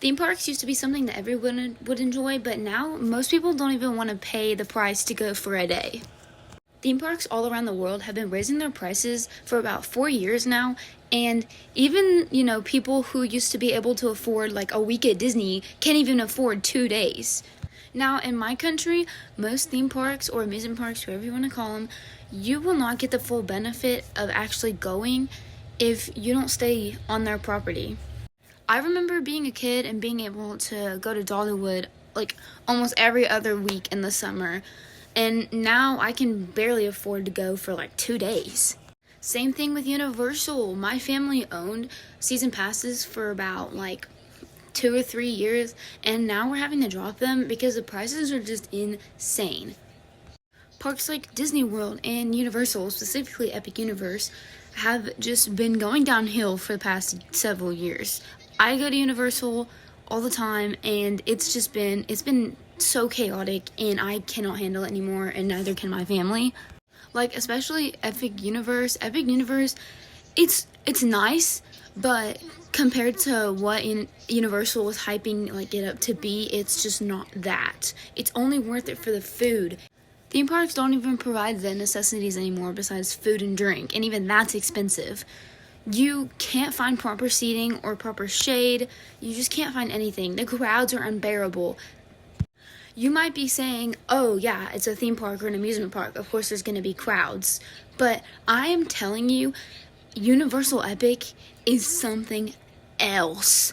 Theme parks used to be something that everyone would enjoy, but now most people don't even want to pay the price to go for a day. Theme parks all around the world have been raising their prices for about 4 years now, and even, people who used to be able to afford like a week at Disney can't even afford 2 days. Now, in my country, most theme parks or amusement parks, whatever you want to call them, you will not get the full benefit of actually going if you don't stay on their property. I remember being a kid and being able to go to Dollywood like almost every other week in the summer, and now I can barely afford to go for like 2 days. Same thing with Universal. My family owned season passes for about like 2 or 3 years, and now we're having to drop them because the prices are just insane. Parks like Disney World and Universal, specifically Epic Universe, have just been going downhill for the past several years. I go to Universal all the time, and it's been so chaotic, and I cannot handle it anymore, and neither can my family. Like, especially Epic Universe, it's nice, but compared to what Universal was hyping it up to be, it's just not that. It's only worth it for the food. Theme parks don't even provide the necessities anymore besides food and drink, and even that's expensive. You can't find proper seating or proper shade. You just can't find anything. The crowds are unbearable. You might be saying, oh yeah, it's a theme park or an amusement park. Of course there's going to be crowds. But I am telling you, Universal Epic is something else.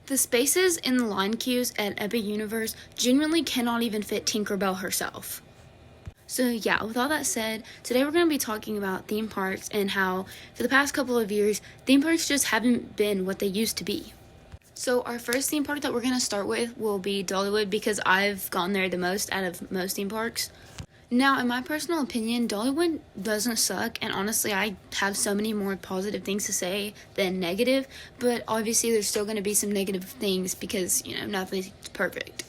The spaces in the line queues at Epic Universe genuinely cannot even fit Tinkerbell herself. So yeah, with all that said, today we're going to be talking about theme parks and how for the past couple of years, theme parks just haven't been what they used to be. So our first theme park that we're going to start with will be Dollywood, because I've gone there the most out of most theme parks. Now, in my personal opinion, Dollywood doesn't suck, and honestly, I have so many more positive things to say than negative, but obviously there's still going to be some negative things because, nothing's perfect.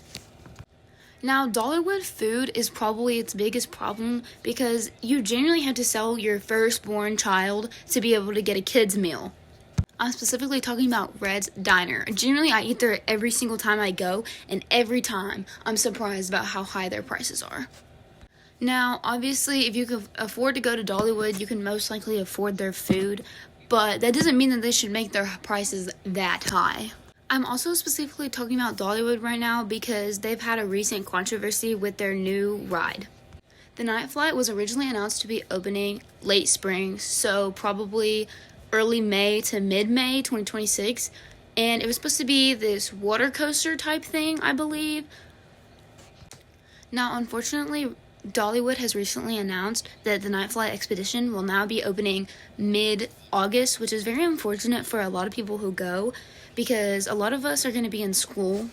Now, Dollywood food is probably its biggest problem because you genuinely have to sell your firstborn child to be able to get a kid's meal. I'm specifically talking about Red's Diner. Generally, I eat there every single time I go, and every time I'm surprised about how high their prices are. Now, obviously, if you can afford to go to Dollywood, you can most likely afford their food, but that doesn't mean that they should make their prices that high. I'm also specifically talking about Dollywood right now because they've had a recent controversy with their new ride. The Night Flight was originally announced to be opening late spring, so probably early May to mid-May 2026, and it was supposed to be this water coaster type thing, I believe. Now, unfortunately, Dollywood has recently announced that the Night Flight Expedition will now be opening mid-August, which is very unfortunate for a lot of people who go, because a lot of us are going to be in school.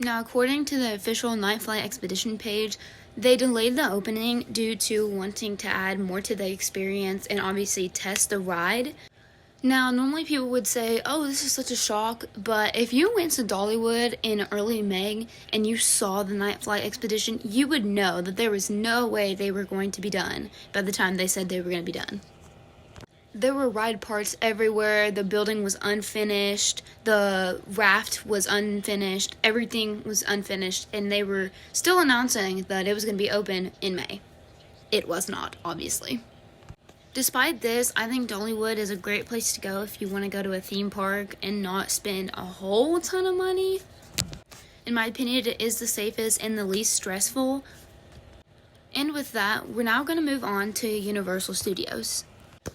Now, according to the official Night Flight Expedition page, they delayed the opening due to wanting to add more to the experience and obviously test the ride. Now, normally people would say, oh, this is such a shock, but if you went to Dollywood in early May and you saw the Night Flight Expedition, you would know that there was no way they were going to be done by the time they said they were going to be done. There were ride parts everywhere, the building was unfinished, the raft was unfinished, everything was unfinished, and they were still announcing that it was going to be open in May. It was not, obviously. Despite this, I think Dollywood is a great place to go if you want to go to a theme park and not spend a whole ton of money. In my opinion, it is the safest and the least stressful. And with that, we're now going to move on to Universal Studios.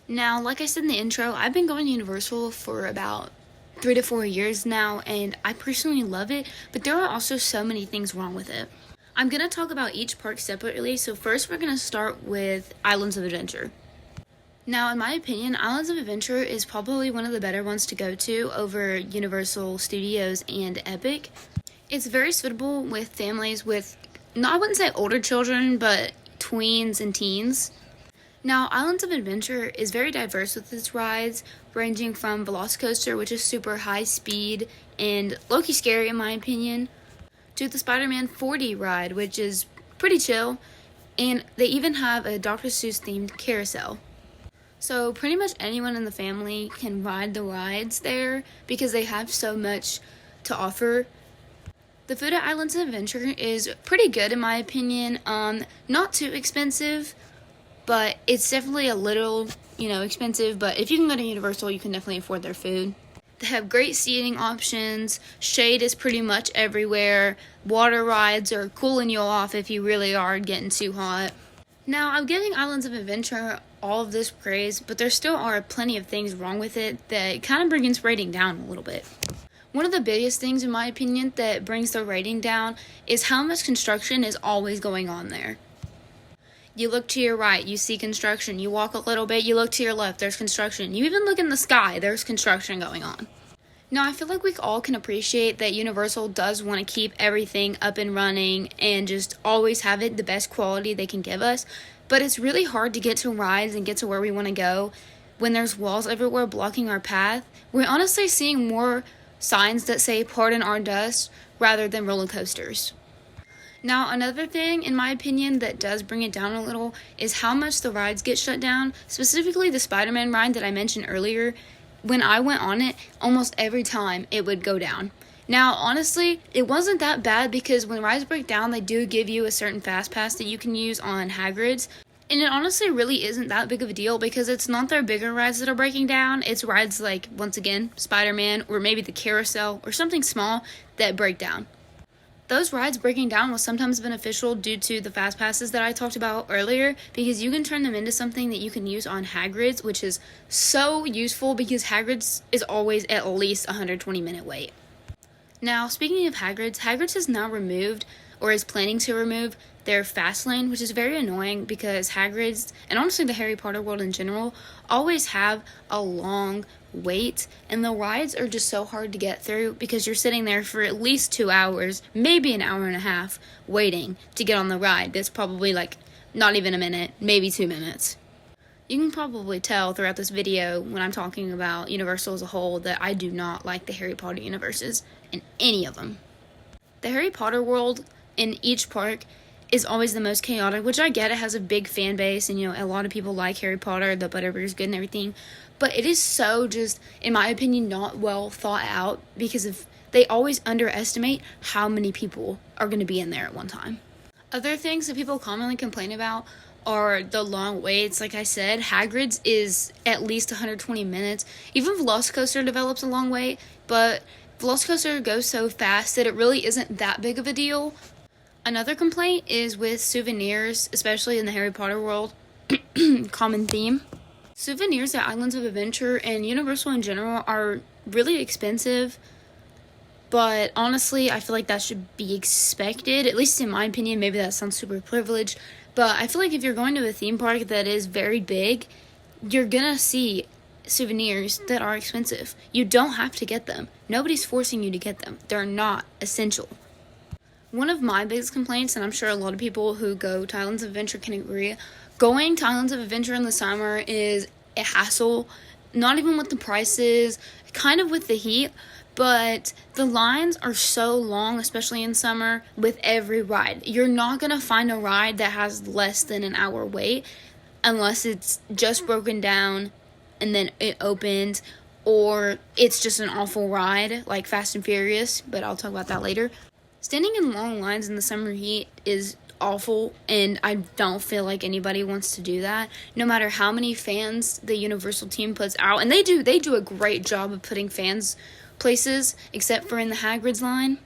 Now, like I said in the intro, I've been going to Universal for about 3 to 4 years now, and I personally love it, but there are also so many things wrong with it. I'm going to talk about each park separately, so first we're going to start with Islands of Adventure. Now, in my opinion, Islands of Adventure is probably one of the better ones to go to over Universal Studios and Epic. It's very suitable with families with, I wouldn't say older children, but tweens and teens. Now, Islands of Adventure is very diverse with its rides, ranging from Velocicoaster, which is super high speed and low-key scary in my opinion, to the Spider-Man 4D ride, which is pretty chill, and they even have a Dr. Seuss themed carousel. So pretty much anyone in the family can ride the rides there because they have so much to offer. The food at Islands of Adventure is pretty good in my opinion. Not too expensive, but it's definitely a little, expensive. But if you can go to Universal, you can definitely afford their food. They have great seating options. Shade is pretty much everywhere. Water rides are cooling you off if you really are getting too hot. Now, I'm giving Islands of Adventure all of this praise, but there still are plenty of things wrong with it that kind of bring its rating down a little bit. One of the biggest things, in my opinion, that brings the rating down is how much construction is always going on there. You look to your right, you see construction. You walk a little bit, you look to your left, there's construction. You even look in the sky, there's construction going on. Now, I feel like we all can appreciate that Universal does want to keep everything up and running and just always have it the best quality they can give us. But it's really hard to get to rides and get to where we want to go when there's walls everywhere blocking our path. We're honestly seeing more signs that say "Pardon our dust" rather than roller coasters. Now, another thing, in my opinion, that does bring it down a little is how much the rides get shut down. Specifically, the Spider-Man ride that I mentioned earlier. When I went on it, almost every time it would go down. Now, honestly, it wasn't that bad because when rides break down, they do give you a certain fast pass that you can use on Hagrid's. And it honestly really isn't that big of a deal because it's not their bigger rides that are breaking down. It's rides like, once again, Spider-Man or maybe the carousel or something small that break down. Those rides breaking down was sometimes beneficial due to the fast passes that I talked about earlier because you can turn them into something that you can use on Hagrid's, which is so useful because Hagrid's is always at least 120-minute wait. Now, speaking of Hagrid's has now removed or is planning to remove their fast lane, which is very annoying because Hagrid's, and honestly the Harry Potter world in general, always have a long wait, and the rides are just so hard to get through because you're sitting there for at least 2 hours, maybe an hour and a half, waiting to get on the ride. That's probably like not even a minute, maybe 2 minutes. You can probably tell throughout this video when I'm talking about Universal as a whole that I do not like the Harry Potter universes in any of them. The Harry Potter world in each park is always the most chaotic, which I get. It has a big fan base and a lot of people like Harry Potter, the Butterbeer's good and everything, but it is so just, in my opinion, not well thought out because they always underestimate how many people are going to be in there at one time. Other things that people commonly complain about are the long waits. Like I said, Hagrid's is at least 120 minutes. Even Velocicoaster develops a long wait, but Velocicoaster goes so fast that it really isn't that big of a deal. Another complaint is with souvenirs, especially in the Harry Potter world. Common theme. Souvenirs at Islands of Adventure and Universal in general are really expensive, but honestly, I feel like that should be expected, at least in my opinion. Maybe that sounds super privileged, but I feel like if you're going to a theme park that is very big, you're gonna see souvenirs that are expensive. You don't have to get them. Nobody's forcing you to get them. They're not essential. One of my biggest complaints, and I'm sure a lot of people who go to Islands of Adventure can agree, going to Islands of Adventure in the summer is a hassle. Not even with the prices, kind of with the heat, but the lines are so long, especially in summer, with every ride. You're not going to find a ride that has less than an hour wait unless it's just broken down and then it opens, or it's just an awful ride like Fast and Furious, but I'll talk about that later. Standing in long lines in the summer heat is awful, and I don't feel like anybody wants to do that, no matter how many fans the Universal team puts out. And they do a great job of putting fans places, except for in the Hagrid's line.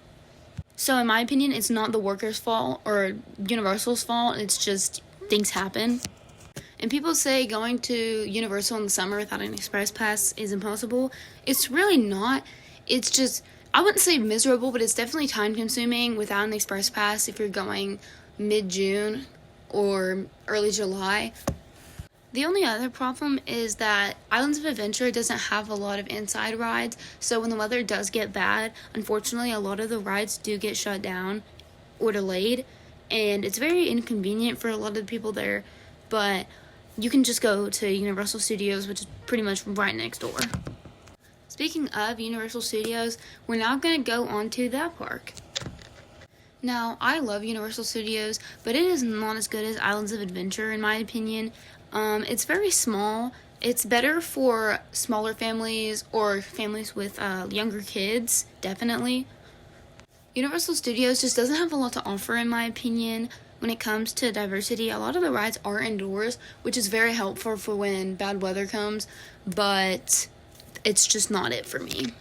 So in my opinion, it's not the workers' fault or Universal's fault, it's just things happen. And people say going to Universal in the summer without an express pass is impossible. It's really not. It's just, I wouldn't say miserable, but it's definitely time-consuming without an express pass if you're going mid-June or early July. The only other problem is that Islands of Adventure doesn't have a lot of inside rides, so when the weather does get bad, unfortunately, a lot of the rides do get shut down or delayed, and it's very inconvenient for a lot of the people there, but you can just go to Universal Studios, which is pretty much right next door. Speaking of Universal Studios, we're now going to go on to that park. Now, I love Universal Studios, but it is not as good as Islands of Adventure, in my opinion. It's very small, It's better for smaller families or families with younger kids, definitely. Universal Studios just doesn't have a lot to offer, in my opinion, when it comes to diversity. A lot of the rides are indoors, which is very helpful for when bad weather comes, but it's just not it for me.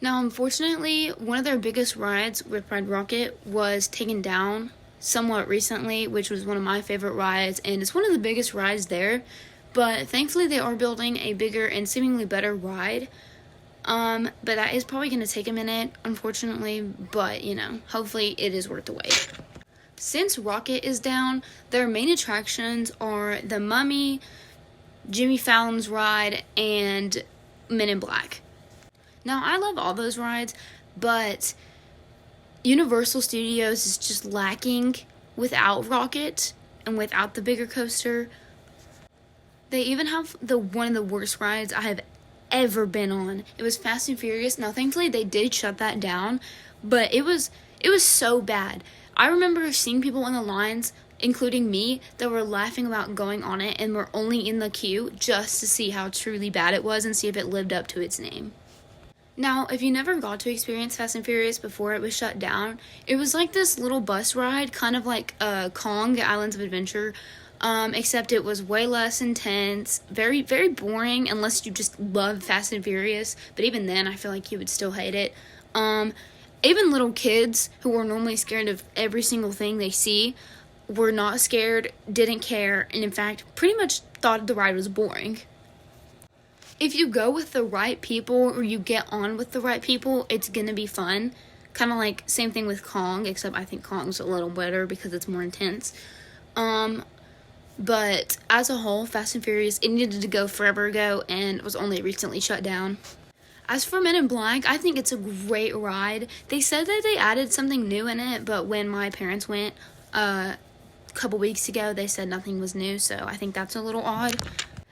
Now, unfortunately, one of their biggest rides, Rip Ride Rocket, was taken down somewhat recently, which was one of my favorite rides, and it's one of the biggest rides there. But thankfully, they are building a bigger and seemingly better ride. But that is probably going to take a minute, unfortunately. But, hopefully it is worth the wait. Since Rocket is down, their main attractions are the Mummy, Jimmy Fallon's ride, and Men in Black. Now, I love all those rides, but Universal Studios is just lacking without Rocket and without the bigger coaster. They even have one of the worst rides I have ever been on. It was Fast and Furious. Now, thankfully, they did shut that down, but it was so bad. I remember seeing people in the lines, including me, that were laughing about going on it and were only in the queue just to see how truly bad it was and see if it lived up to its name. Now, if you never got to experience Fast and Furious before it was shut down, it was like this little bus ride, kind of like Kong, Islands of Adventure, except it was way less intense, very, very boring, unless you just love Fast and Furious, but even then, I feel like you would still hate it. Even little kids who were normally scared of every single thing they see were not scared, didn't care, and in fact, pretty much thought the ride was boring. If you go with the right people or you get on with the right people, it's gonna be fun. Kind of like same thing with Kong, except I think Kong's a little better because it's more intense. But as a whole, Fast and Furious, it needed to go forever ago and was only recently shut down. As for Men in Black, I think it's a great ride. They said that they added something new in it, but when my parents went a couple weeks ago, they said nothing was new, so I think that's a little odd.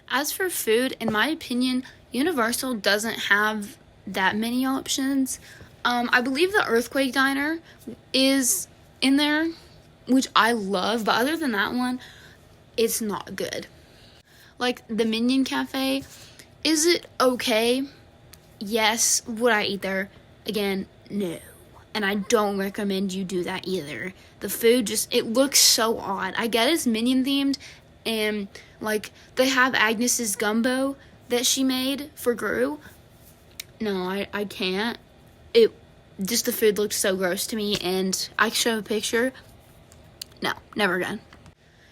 As for food, in my opinion, Universal doesn't have that many options. I believe the Earthquake Diner is in there, which I love, but other than that one, it's not good. Like the Minion Cafe, is it okay? Yes. Would I eat there? Again, no. And I don't recommend you do that either. The food it looks so odd. I get it's Minion themed, and like they have Agnes's gumbo that she made for Gru. No, I can't. The food looks so gross to me, and I show a picture. No, never again.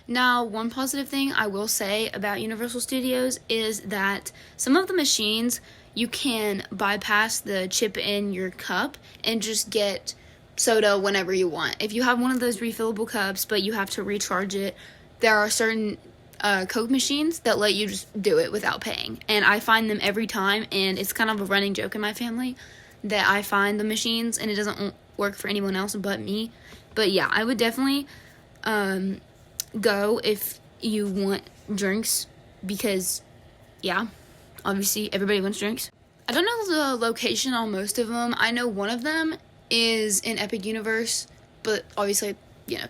Now, one positive thing I will say about Universal Studios is that some of the machines, you can bypass the chip in your cup and just get soda whenever you want. If you have one of those refillable cups, but you have to recharge it, there are certain Coke machines that let you just do it without paying. And I find them every time, and it's kind of a running joke in my family that I find the machines, and it doesn't work for anyone else but me. But yeah, I would definitely go if you want drinks, because yeah, obviously everybody wants drinks. I don't know the location on most of them. I know one of them is in Epic Universe, but obviously,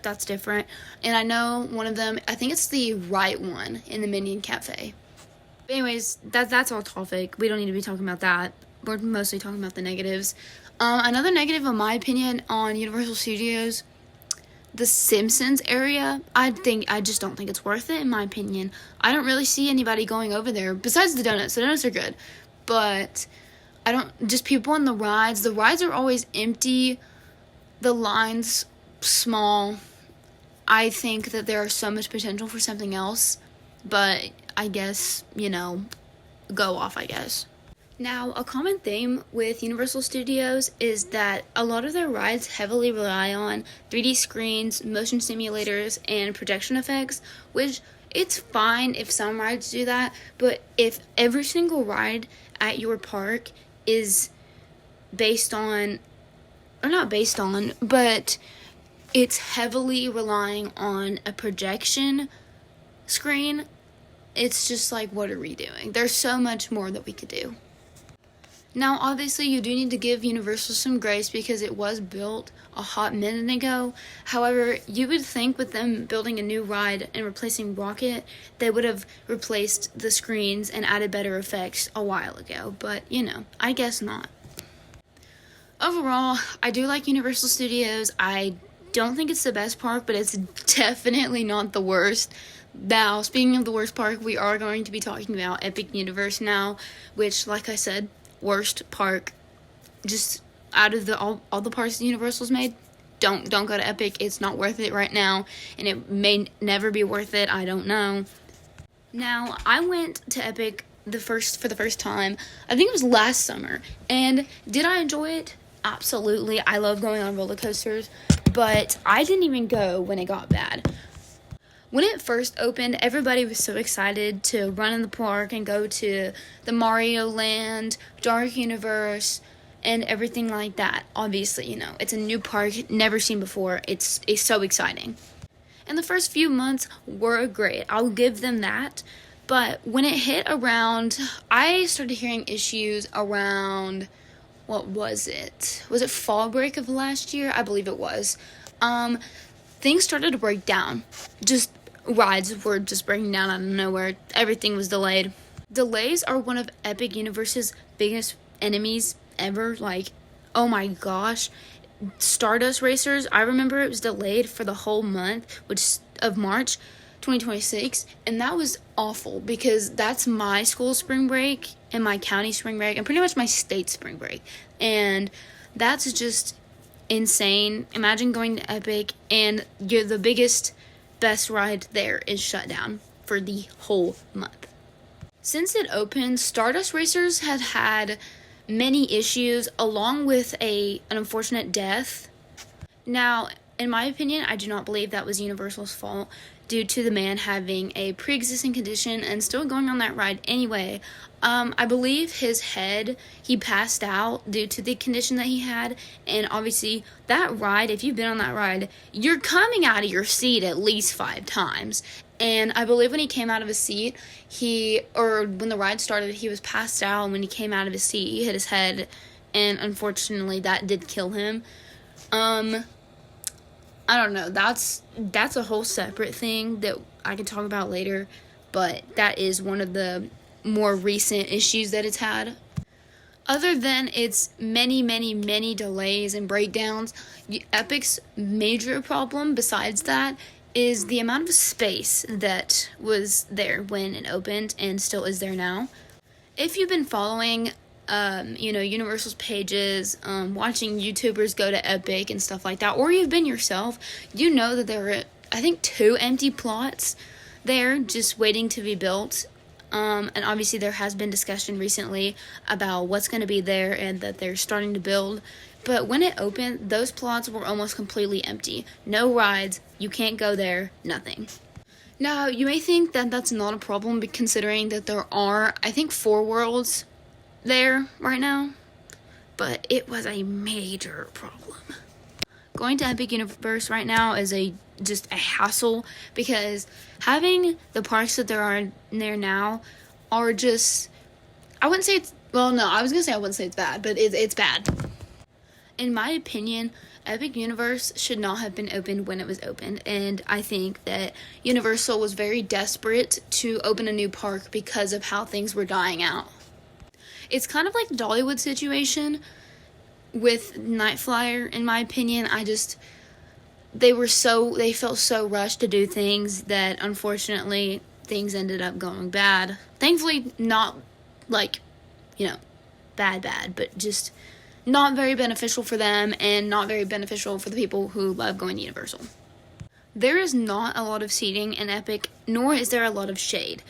that's different. And I know one of them, I think it's the right one in the Minion Cafe. But anyways, that's all topic. We don't need to be talking about that. We're mostly talking about the negatives. Another negative, in my opinion, on Universal Studios, the Simpsons area, I just don't think it's worth it, in my opinion. I don't really see anybody going over there, besides the donuts. The donuts are good, but just people on the rides. The rides are always empty, the lines small. I think that there is so much potential for something else, but I guess, go off, I guess. Now, a common theme with Universal Studios is that a lot of their rides heavily rely on 3D screens, motion simulators, and projection effects, which it's fine if some rides do that, but if every single ride at your park is but it's heavily relying on a projection screen, it's just like, what are we doing? There's so much more that we could do. Now, obviously, you do need to give Universal some grace because it was built a hot minute ago. However, you would think with them building a new ride and replacing Rocket, they would have replaced the screens and added better effects a while ago. But, I guess not. Overall, I do like Universal Studios. I don't think it's the best park, but it's definitely not the worst. Now, speaking of the worst park, we are going to be talking about Epic Universe now, which, like I said, worst park. Just out of all the parks that Universal's made, don't go to Epic. It's not worth it right now, and it may never be worth it. I don't know. Now, I went to Epic for the first time. I think it was last summer. And did I enjoy it? Absolutely. I love going on roller coasters, but I didn't even go when it got bad. When it first opened, everybody was so excited to run in the park and go to the Mario Land, Dark Universe, and everything like that. Obviously, it's a new park, never seen before. It's so exciting. And the first few months were great. I'll give them that. But when it hit around, I started hearing issues around, what was it? Was it fall break of last year? I believe it was. Things started to break down. Rides were just breaking down out of nowhere. Everything was delayed. Delays are one of Epic Universe's biggest enemies ever. Oh my gosh. Stardust Racers, I remember it was delayed for the whole month, of March 2026, and that was awful because that's my school spring break and my county spring break and pretty much my state spring break. And that's just insane. Imagine going to Epic and the best ride there is shut down for the whole month. Since it opened, Stardust Racers had many issues along with an unfortunate death. Now, in my opinion, I do not believe that was Universal's fault due to the man having a pre-existing condition and still going on that ride anyway. I believe he passed out due to the condition that he had, and obviously that ride, if you've been on that ride, you're coming out of your seat at least 5 times. And I believe when he came out of his seat, when the ride started, he was passed out, and when he came out of his seat, he hit his head, and unfortunately that did kill him. I don't know, that's a whole separate thing that I can talk about later, but that is one of the more recent issues that it's had. Other than its many, many, many delays and breakdowns, Epic's major problem besides that is the amount of space that was there when it opened and still is there now. If you've been following Universal's pages, watching YouTubers go to Epic and stuff like that, or you've been yourself, you know that there are, I think, 2 empty plots there just waiting to be built. And obviously there has been discussion recently about what's going to be there and that they're starting to build. But when it opened, those plots were almost completely empty. No rides, you can't go there, nothing. Now, you may think that that's not a problem considering that there are, I think, 4 worlds there right now. But it was a major problem. Going to Epic Universe right now is just a hassle because having the parks that there are there now are just, I wouldn't say it's, well, no, I was going to say I wouldn't say it's bad, but it's bad. In my opinion, Epic Universe should not have been opened when it was opened, and I think that Universal was very desperate to open a new park because of how things were dying out. It's kind of like the Dollywood situation with Night Flyer, in my opinion. They felt so rushed to do things that unfortunately things ended up going bad. Thankfully, not bad, but just not very beneficial for them and not very beneficial for the people who love going to Universal. There is not a lot of seating in Epic, nor is there a lot of shade.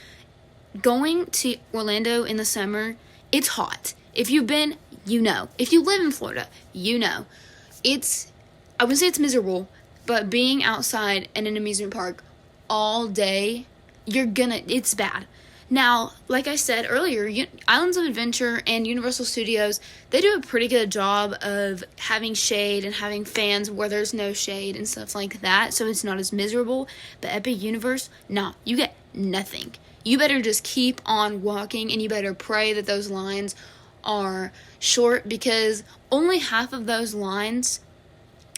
Going to Orlando in the summer, it's hot. If you've been, you know. If you live in Florida, you know. I wouldn't say it's miserable, but being outside in an amusement park all day, it's bad. Now, like I said earlier, Islands of Adventure and Universal Studios, they do a pretty good job of having shade and having fans where there's no shade and stuff like that, so it's not as miserable. But Epic Universe, no, you get nothing. You better just keep on walking, and you better pray that those lines are short because only half of those lines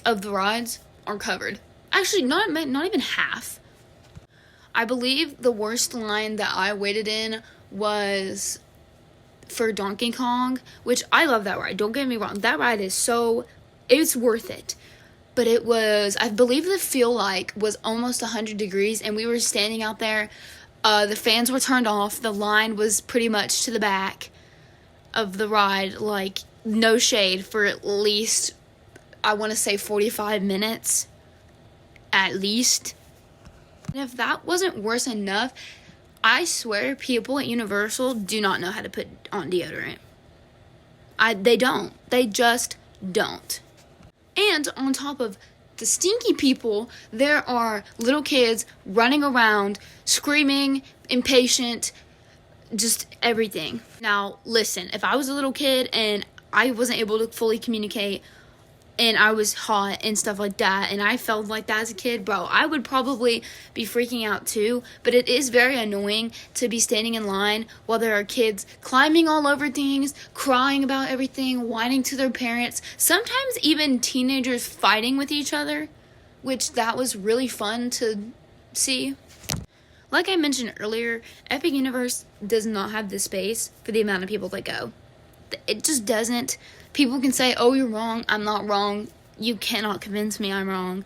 of the rides are covered. Actually, not even half. I believe the worst line that I waited in was for Donkey Kong, which I love that ride. Don't get me wrong. That ride is it's worth it. But it was, I believe the feel like was almost 100 degrees, and we were standing out there. The fans were turned off. The line was pretty much to the back of the ride, like no shade, for at least, I want to say 45 minutes. At least. And if that wasn't worse enough, I swear people at Universal do not know how to put on deodorant. They don't. They just don't. And on top of the stinky people, there are little kids running around, screaming, impatient, just everything. Now, listen, if I was a little kid and I wasn't able to fully communicate and I was hot and stuff like that, and I felt like that as a kid, bro, I would probably be freaking out too. But it is very annoying to be standing in line while there are kids climbing all over things, crying about everything, whining to their parents, sometimes even teenagers fighting with each other, which that was really fun to see. Like I mentioned earlier, Epic Universe does not have the space for the amount of people that go. It just doesn't. People can say, oh, you're wrong. I'm not wrong. You cannot convince me I'm wrong.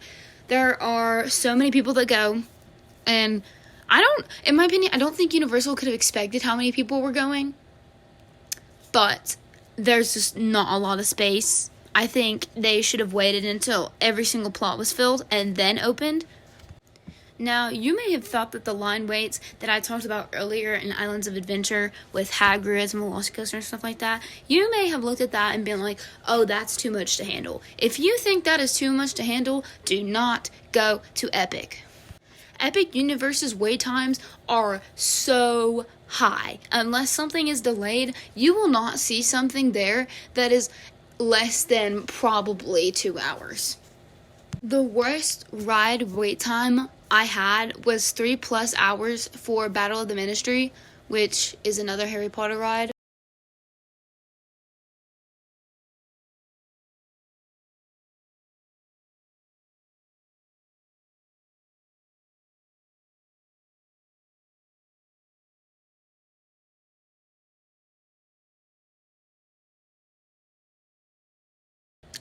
There are so many people that go, and in my opinion, I don't think Universal could have expected how many people were going, but there's just not a lot of space. I think they should have waited until every single plot was filled and then opened. Now, you may have thought that the line waits that I talked about earlier in Islands of Adventure with Hagrid's and Velocicoaster and stuff like that, you may have looked at that and been like, oh, that's too much to handle. If you think that is too much to handle, do not go to Epic. Epic Universe's wait times are so high. Unless something is delayed, you will not see something there that is less than probably 2 hours. The worst ride wait time I had was 3+ hours for Battle of the Ministry, which is another Harry Potter ride.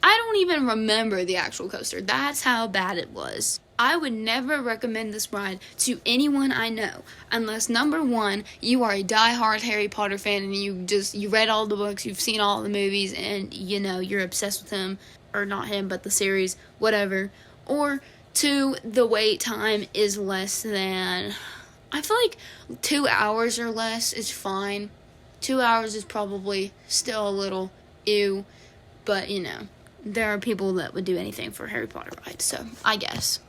I don't even remember the actual coaster. That's how bad it was. I would never recommend this ride to anyone I know unless, number one, you are a die-hard Harry Potter fan and you read all the books, you've seen all the movies, and you're obsessed with him, or not him, but the series, whatever. Or two, the wait time is less than, I feel like 2 hours or less is fine. 2 hours is probably still a little ew, but there are people that would do anything for Harry Potter rides, so I guess.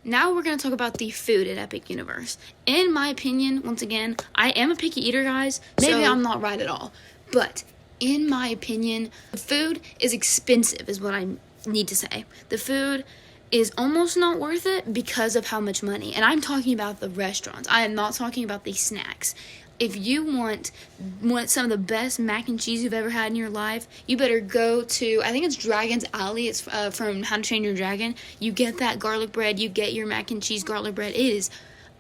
Now we're going to talk about the food at Epic Universe. In my opinion, once again, I am a picky eater, guys. Maybe I'm not right at all. But in my opinion, the food is expensive, is what I need to say. The food is almost not worth it because of how much money. And I'm talking about the restaurants. I am not talking about the snacks. If you want some of the best mac and cheese you've ever had in your life, you better go to, I think it's Dragon's Alley. It's from How to Train Your Dragon. You get that garlic bread. You get your mac and cheese garlic bread. It is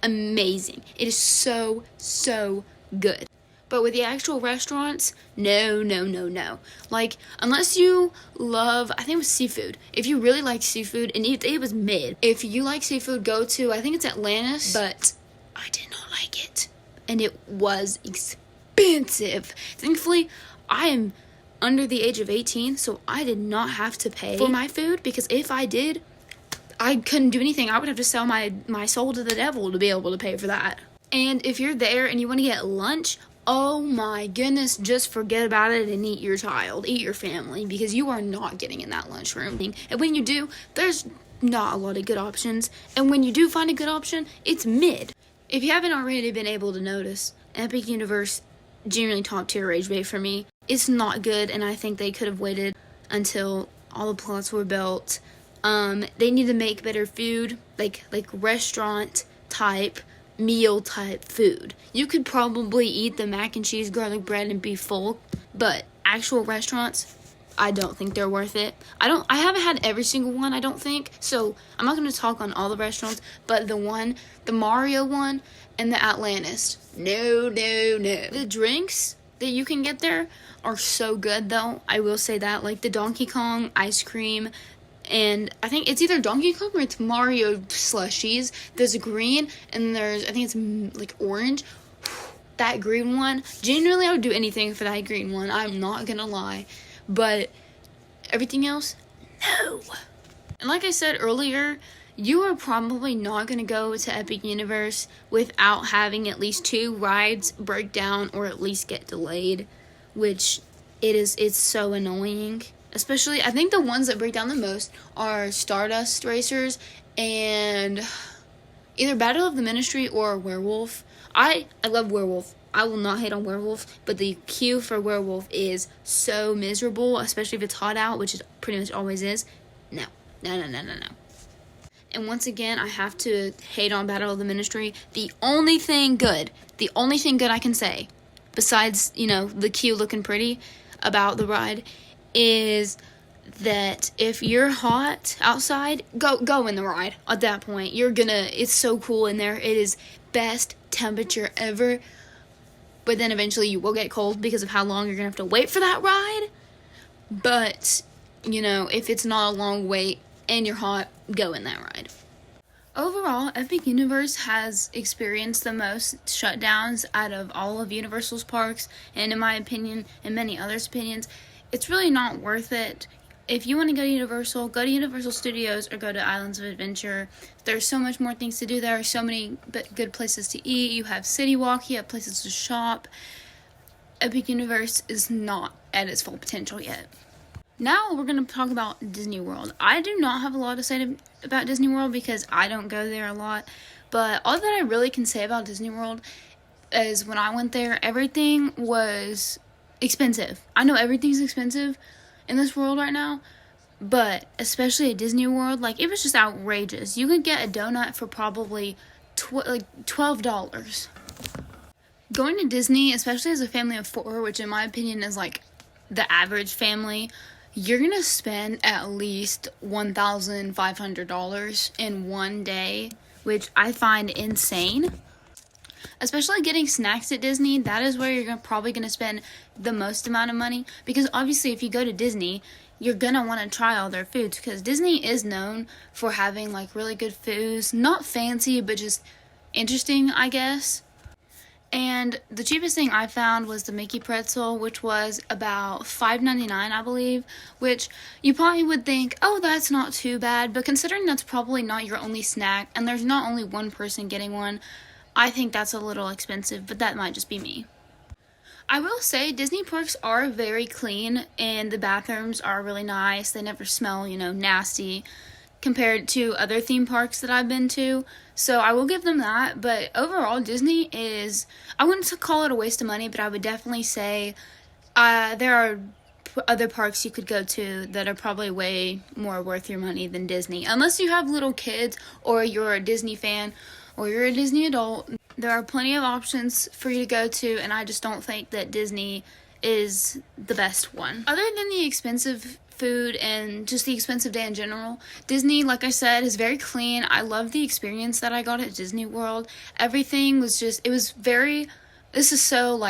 amazing. It is so, so good. But with the actual restaurants, no. Like, unless you love, I think it was seafood. If you really like seafood, and it was mid. If you like seafood, go to, I think it's Atlantis, but I did not like it. And it was expensive. Thankfully, I am under the age of 18, so I did not have to pay for my food, because if I did, I couldn't do anything. I would have to sell my soul to the devil to be able to pay for that. And if you're there and you want to get lunch, oh my goodness, just forget about it and eat your child, eat your family, because you are not getting in that lunchroom. And when you do, there's not a lot of good options. And when you do find a good option, it's mid. If you haven't already been able to notice, Epic Universe, genuinely top tier rage bait for me. It's not good, and I think they could have waited until all the plots were built. They need to make better food, like restaurant type, meal type food. You could probably eat the mac and cheese garlic bread and be full, but actual restaurants, I don't think they're worth it. I haven't had every single one, I don't think. So I'm not going to talk on all the restaurants, but the Mario one and the Atlantis. No. The drinks that you can get there are so good though. I will say that, like the Donkey Kong ice cream, and I think it's either Donkey Kong or it's Mario slushies. There's a green and I think it's like orange. That green one, genuinely I would do anything for that green one. I'm not gonna lie. But everything else, no. And like I said earlier, you are probably not going to go to Epic Universe without having at least 2 rides break down or at least get delayed, which it's so annoying. Especially, I think the ones that break down the most are Stardust Racers and either Battle of the Ministry or Werewolf. I love Werewolf. I will not hate on Werewolf, but the queue for Werewolf is so miserable, especially if it's hot out, which it pretty much always is. No. And once again, I have to hate on Battle of the Ministry. The only thing good I can say, besides, the queue looking pretty about the ride, is that if you're hot outside, go in the ride. At that point, it's so cool in there. It is best temperature ever. But then eventually you will get cold because of how long you're going to have to wait for that ride. But, if it's not a long wait and you're hot, go in that ride. Overall, Epic Universe has experienced the most shutdowns out of all of Universal's parks. And in my opinion, and many others' opinions, it's really not worth it. If you want to go to Universal Studios or go to Islands of Adventure. There's so much more things to do there. So many good places to eat. You have City Walk. You have places to shop. Epic Universe is not at its full potential yet. Now we're going to talk about Disney World. I do not have a lot to say about Disney World because I don't go there a lot. But all that I really can say about Disney World is when I went there, everything was expensive. I know everything's expensive in this world right now, but especially at Disney World, it was just outrageous. You could get a donut for probably $12. Going to Disney, especially as a family of 4, which in my opinion is the average family, you're gonna spend at least $1,500 in one day, which I find insane. Especially getting snacks at Disney, that is where you're probably going to spend the most amount of money. Because obviously if you go to Disney, you're going to want to try all their foods. Because Disney is known for having really good foods. Not fancy, but just interesting, I guess. And the cheapest thing I found was the Mickey pretzel, which was about $5.99, I believe. Which you probably would think, oh, that's not too bad. But considering that's probably not your only snack, and there's not only one person getting one, I think that's a little expensive, but that might just be me. I will say Disney parks are very clean and the bathrooms are really nice. They never smell, nasty compared to other theme parks that I've been to. So I will give them that. But overall, Disney is, I wouldn't call it a waste of money, but I would definitely say there are other parks you could go to that are probably way more worth your money than Disney. Unless you have little kids or you're a Disney fan or you're a Disney adult, there are plenty of options for you to go to, and I just don't think that Disney is the best one. Other than the expensive food and just the expensive day in general, Disney, like I said, is very clean. I love the experience that I got at Disney World. Everything was just, this is so,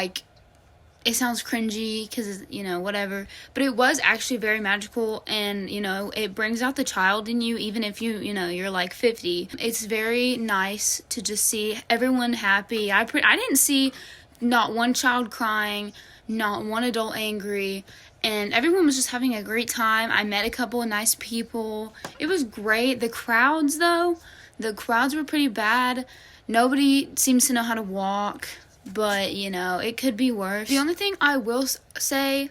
it sounds cringy because, whatever. But it was actually very magical and, it brings out the child in you even if you're 50. It's very nice to just see everyone happy. I didn't see not one child crying, not one adult angry, and everyone was just having a great time. I met a couple of nice people. It was great. The crowds, though, were pretty bad. Nobody seems to know how to walk. But, it could be worse. The only thing I will say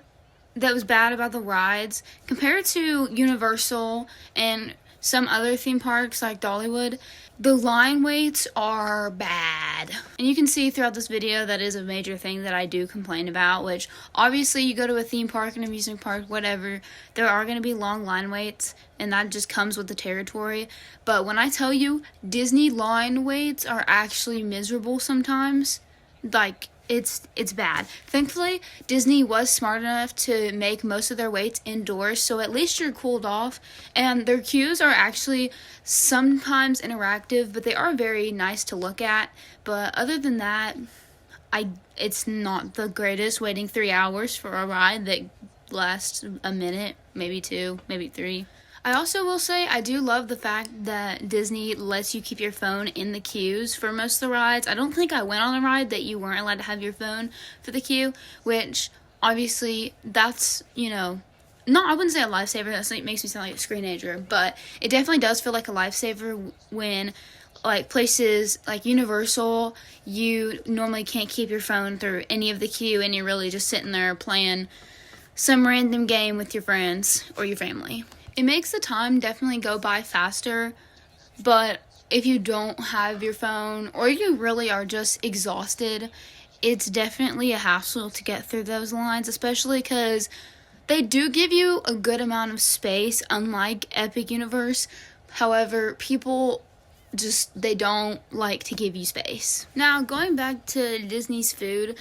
that was bad about the rides, compared to Universal and some other theme parks like Dollywood, the line waits are bad. And you can see throughout this video that is a major thing that I do complain about, which obviously you go to a theme park, an amusement park, whatever, there are going to be long line waits, and that just comes with the territory. But when I tell you Disney line waits are actually miserable sometimes, it's bad. Thankfully, Disney was smart enough to make most of their waits indoors, so at least you're cooled off. And their queues are actually sometimes interactive, but they are very nice to look at. But other than that, it's not the greatest waiting 3 hours for a ride that lasts a minute, maybe 2, maybe 3. I also will say I do love the fact that Disney lets you keep your phone in the queues for most of the rides. I don't think I went on a ride that you weren't allowed to have your phone for the queue, which obviously that's, I wouldn't say a lifesaver. That makes me sound like a screenager, but it definitely does feel like a lifesaver when like places like Universal, you normally can't keep your phone through any of the queue and you're really just sitting there playing some random game with your friends or your family. It makes the time definitely go by faster, but if you don't have your phone or you really are just exhausted, it's definitely a hassle to get through those lines, especially because they do give you a good amount of space, unlike Epic Universe. However, people they don't like to give you space. Now, going back to Disney's food,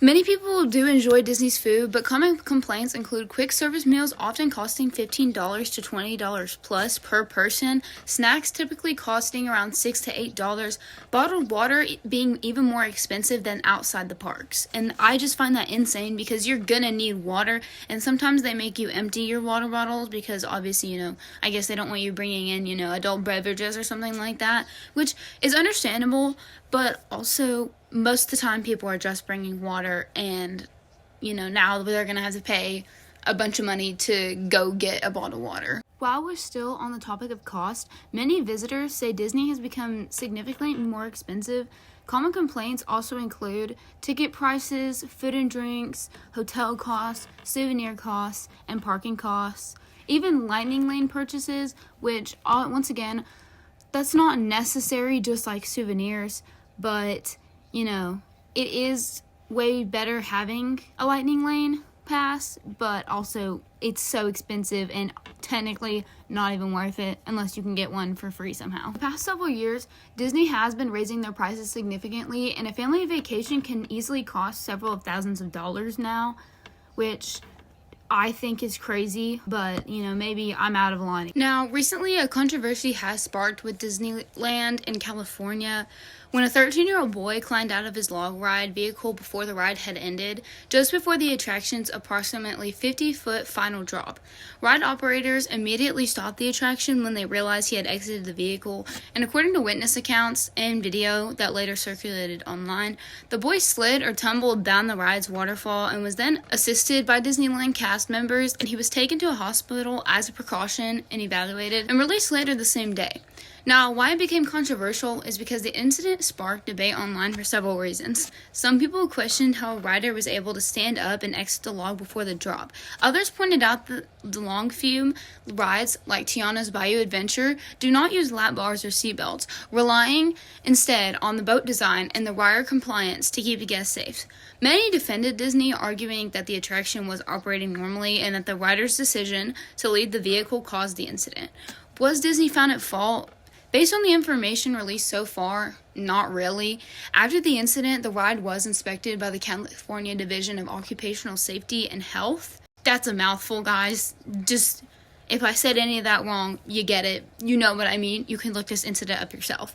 many people do enjoy Disney's food, but common complaints include quick service meals often costing $15 to $20 plus per person, snacks typically costing around $6 to $8, bottled water being even more expensive than outside the parks. And I just find that insane because you're gonna need water, and sometimes they make you empty your water bottles because obviously, I guess they don't want you bringing in, adult beverages or something like that, which is understandable, but also most of the time people are just bringing water, and now they're gonna have to pay a bunch of money to go get a bottle of water. While we're still on the topic of cost, many visitors say Disney has become significantly more expensive. Common complaints also include ticket prices, food and drinks, hotel costs, souvenir costs, and parking costs. Even Lightning Lane purchases, which once again, that's not necessary, just like souvenirs, but it is way better having a Lightning Lane pass, but also it's so expensive and technically not even worth it unless you can get one for free somehow. The past several years, Disney has been raising their prices significantly, and a family vacation can easily cost several of thousands of dollars now, which I think is crazy, but maybe I'm out of line. Now, recently a controversy has sparked with Disneyland in California when a 13-year-old boy climbed out of his log ride vehicle before the ride had ended, just before the attraction's approximately 50-foot final drop. Ride operators immediately stopped the attraction when they realized he had exited the vehicle, and according to witness accounts and video that later circulated online, the boy slid or tumbled down the ride's waterfall and was then assisted by Disneyland cast members, and he was taken to a hospital as a precaution and evaluated and released later the same day. Now, why it became controversial is because the incident sparked debate online for several reasons. Some people questioned how a rider was able to stand up and exit the log before the drop. Others pointed out that the long fume rides, like Tiana's Bayou Adventure, do not use lap bars or seatbelts, relying instead on the boat design and the wire compliance to keep the guests safe. Many defended Disney, arguing that the attraction was operating normally and that the rider's decision to leave the vehicle caused the incident. Was Disney found at fault? Based on the information released so far, not really. After the incident, the ride was inspected by the California Division of Occupational Safety and Health. That's a mouthful, guys. Just, if I said any of that wrong, you get it. You know what I mean. You can look this incident up yourself.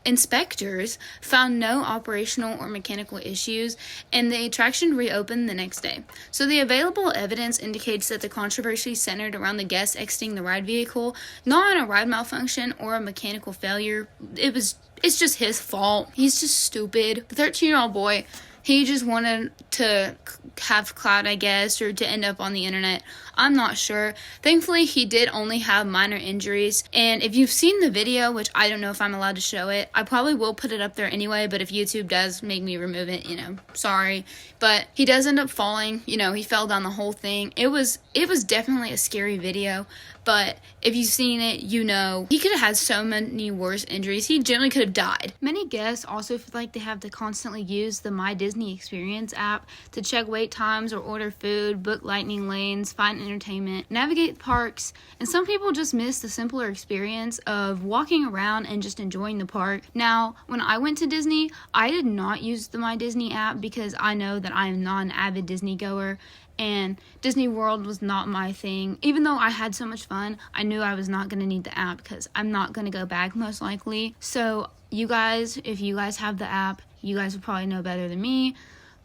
Inspectors found no operational or mechanical issues, and the attraction reopened the next day. So the available evidence indicates that the controversy centered around the guests exiting the ride vehicle, not on a ride malfunction or a mechanical failure. It's just his fault. He's just stupid. The 13-year-old boy, he just wanted to have clout, I guess, or to end up on the internet. I'm not sure. Thankfully, he did only have minor injuries. And if you've seen the video, which I don't know if I'm allowed to show it, I probably will put it up there anyway, but if YouTube does make me remove it, sorry. But he does end up falling. He fell down the whole thing. It was definitely a scary video, but if you've seen it, you know he could have had so many worse injuries. He generally could have died. Many guests also feel like they have to constantly use the My Disney Experience app to check wait times or order food, book lightning lanes, find entertainment, navigate parks, and some people just miss the simpler experience of walking around and just enjoying the park. Now, when I went to Disney, I did not use the My Disney app because I know that I am not an avid Disney goer, and Disney World was not my thing. Even though I had so much fun, I knew I was not going to need the app because I'm not going to go back most likely. So you guys, if you guys have the app, you guys would probably know better than me.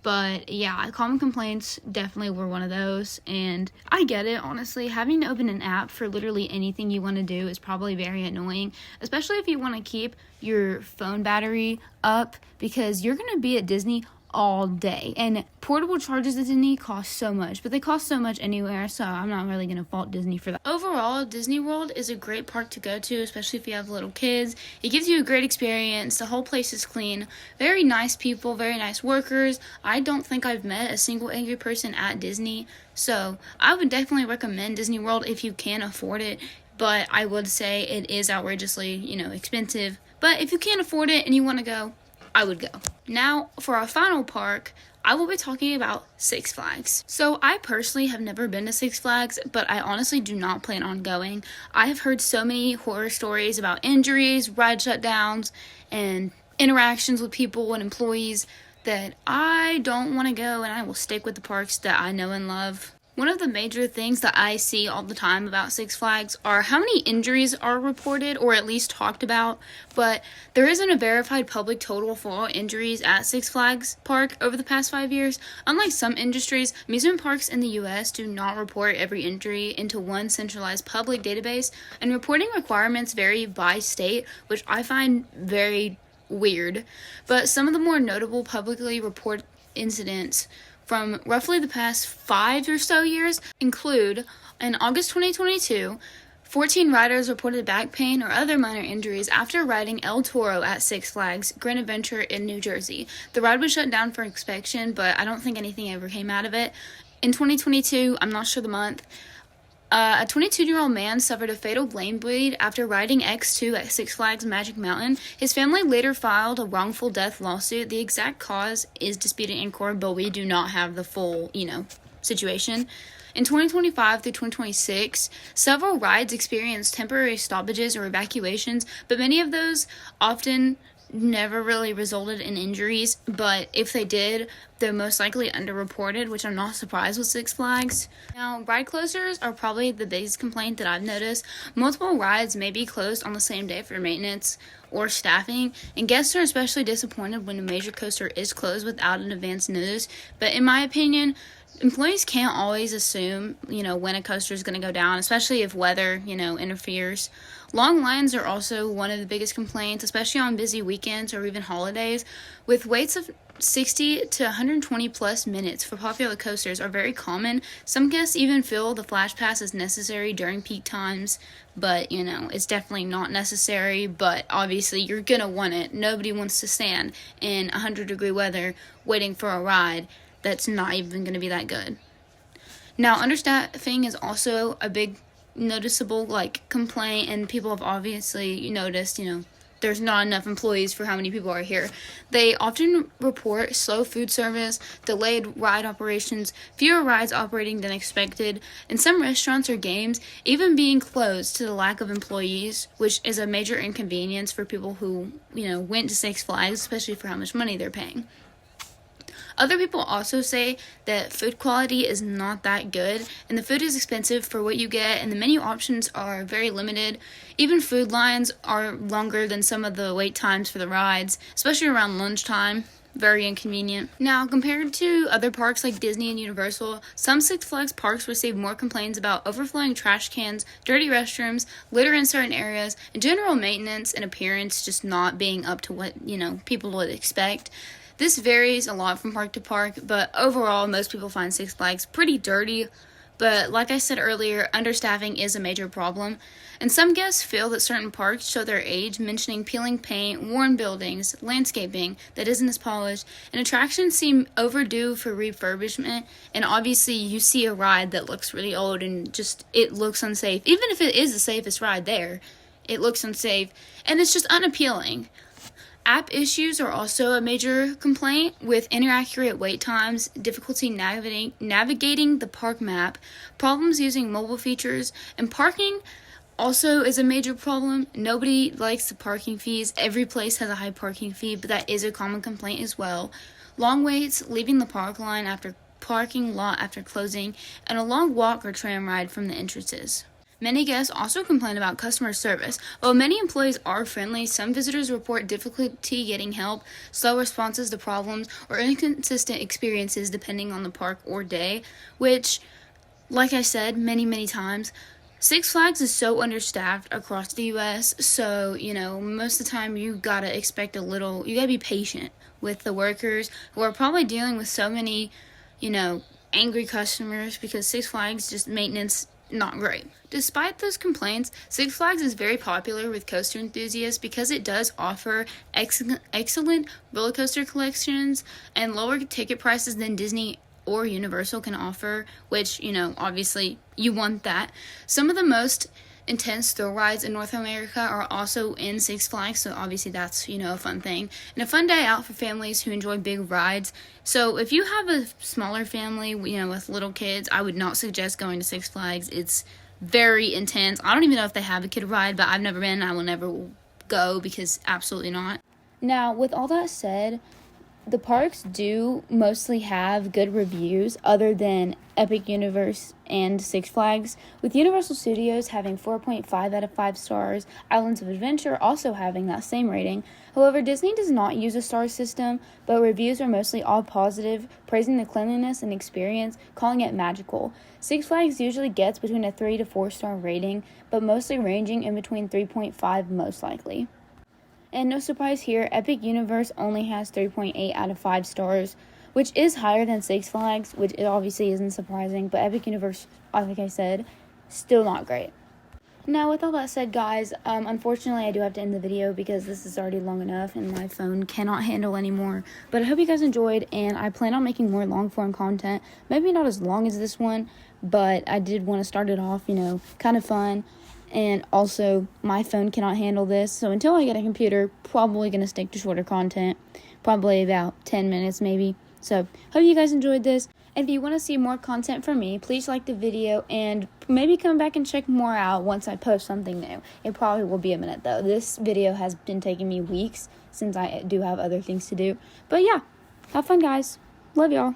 But yeah, common complaints definitely were one of those, and I get it, honestly. Having to open an app for literally anything you want to do is probably very annoying, especially if you want to keep your phone battery up, because you're going to be at Disney all day, and portable chargers at Disney cost so much, but they cost so much anywhere, so I'm not really going to fault Disney for that. Overall, Disney World is a great park to go to, especially if you have little kids. It gives you a great experience. The whole place is clean, very nice people, very nice workers. I don't think I've met a single angry person at Disney, so I would definitely recommend Disney World if you can afford it, but I would say it is outrageously, expensive. But if you can't afford it and you want to go, I would go. Now, for our final park, I will be talking about Six Flags. So I personally have never been to Six Flags, but I honestly do not plan on going. I have heard so many horror stories about injuries, ride shutdowns, and interactions with people and employees that I don't want to go, and I will stick with the parks that I know and love. One of the major things that I see all the time about Six Flags are how many injuries are reported or at least talked about, but there isn't a verified public total for all injuries at Six Flags Park over the past 5 years. Unlike some industries, amusement parks in the U.S. do not report every injury into one centralized public database, and reporting requirements vary by state, which I find very weird. But some of the more notable publicly reported incidents from roughly the past 5 or so years include, in August 2022, 14 riders reported back pain or other minor injuries after riding El Toro at Six Flags Grand Adventure in New Jersey. The ride was shut down for inspection, but I don't think anything ever came out of it. In 2022, I'm not sure the month, a 22-year-old man suffered a fatal brain bleed after riding X2 at Six Flags Magic Mountain. His family later filed a wrongful death lawsuit. The exact cause is disputed in court, but we do not have the full, situation. In 2025 through 2026, several rides experienced temporary stoppages or evacuations, but many of those often never really resulted in injuries, but if they did, they're most likely underreported, which I'm not surprised with Six Flags. Now, ride closures are probably the biggest complaint that I've noticed. Multiple rides may be closed on the same day for maintenance or staffing, and guests are especially disappointed when a major coaster is closed without an advance notice. But in my opinion, employees can't always assume, when a coaster is going to go down, especially if weather, interferes. Long lines are also one of the biggest complaints, especially on busy weekends or even holidays, with waits of 60 to 120 plus minutes for popular coasters are very common. Some guests even feel the flash pass is necessary during peak times, but it's definitely not necessary, but obviously you're gonna want it. Nobody wants to stand in 100-degree weather waiting for a ride that's not even going to be that good. Now, understaffing is also a big noticeable complaint, and people have obviously noticed, there's not enough employees for how many people are here. They often report slow food service, delayed ride operations, fewer rides operating than expected, and some restaurants or games even being closed to the lack of employees, which is a major inconvenience for people who, went to Six Flags, especially for how much money they're paying. Other people also say that food quality is not that good, and the food is expensive for what you get, and the menu options are very limited. Even food lines are longer than some of the wait times for the rides, especially around lunchtime. Very inconvenient. Now, compared to other parks like Disney and Universal, some Six Flags parks receive more complaints about overflowing trash cans, dirty restrooms, litter in certain areas, and general maintenance and appearance just not being up to what, people would expect. This varies a lot from park to park, but overall, most people find Six Flags pretty dirty, But like I said earlier, understaffing is a major problem, and some guests feel that certain parks show their age, mentioning peeling paint, worn buildings, landscaping that isn't as polished, and attractions seem overdue for refurbishment. And obviously, you see a ride that looks really old and just it looks unsafe. Even if it is the safest ride there, it looks unsafe, and it's just unappealing. App issues are also a major complaint, with inaccurate wait times, difficulty navigating the park map, problems using mobile features, and parking also is a major problem. Nobody likes the parking fees. Every place has a high parking fee, but that is a common complaint as well. Long waits, leaving the parking lot after closing, and a long walk or tram ride from the entrances. Many guests also complain about customer service. While many employees are friendly, some visitors report difficulty getting help, slow responses to problems, or inconsistent experiences depending on the park or day, which, like I said many times, Six Flags is so understaffed across the U.S., so, most of the time you gotta be patient with the workers who are probably dealing with so many, angry customers, because Six Flags just maintenance not great. Despite those complaints, Six Flags is very popular with coaster enthusiasts because it does offer excellent roller coaster collections and lower ticket prices than Disney or Universal can offer, which, obviously you want that. Some of the most intense thrill rides in North America are also in Six Flags, so obviously that's, a fun thing. And a fun day out for families who enjoy big rides. So if you have a smaller family, with little kids, I would not suggest going to Six Flags. It's very intense. I don't even know if they have a kid ride, but I've never been. I will never go because absolutely not. Now, with all that said, the parks do mostly have good reviews other than Epic Universe and Six Flags, with Universal Studios having 4.5 out of 5 stars, Islands of Adventure also having that same rating. However, Disney does not use a star system, but reviews are mostly all positive, praising the cleanliness and experience, calling it magical. Six Flags usually gets between a 3 to 4 star rating, but mostly ranging in between 3.5 most likely. And no surprise here, Epic Universe only has 3.8 out of 5 stars, which is higher than Six Flags, which obviously isn't surprising, but Epic Universe, like I said, still not great. Now, with all that said, guys, unfortunately I do have to end the video because this is already long enough and my phone cannot handle anymore. But I hope you guys enjoyed, and I plan on making more long-form content. Maybe not as long as this one, but I did want to start it off, kind of fun. And also, my phone cannot handle this, so until I get a computer, probably going to stick to shorter content, probably about 10 minutes maybe. So, hope you guys enjoyed this, and if you want to see more content from me, please like the video, and maybe come back and check more out once I post something new. It probably will be a minute, though. This video has been taking me weeks, since I do have other things to do. But yeah, have fun, guys. Love y'all.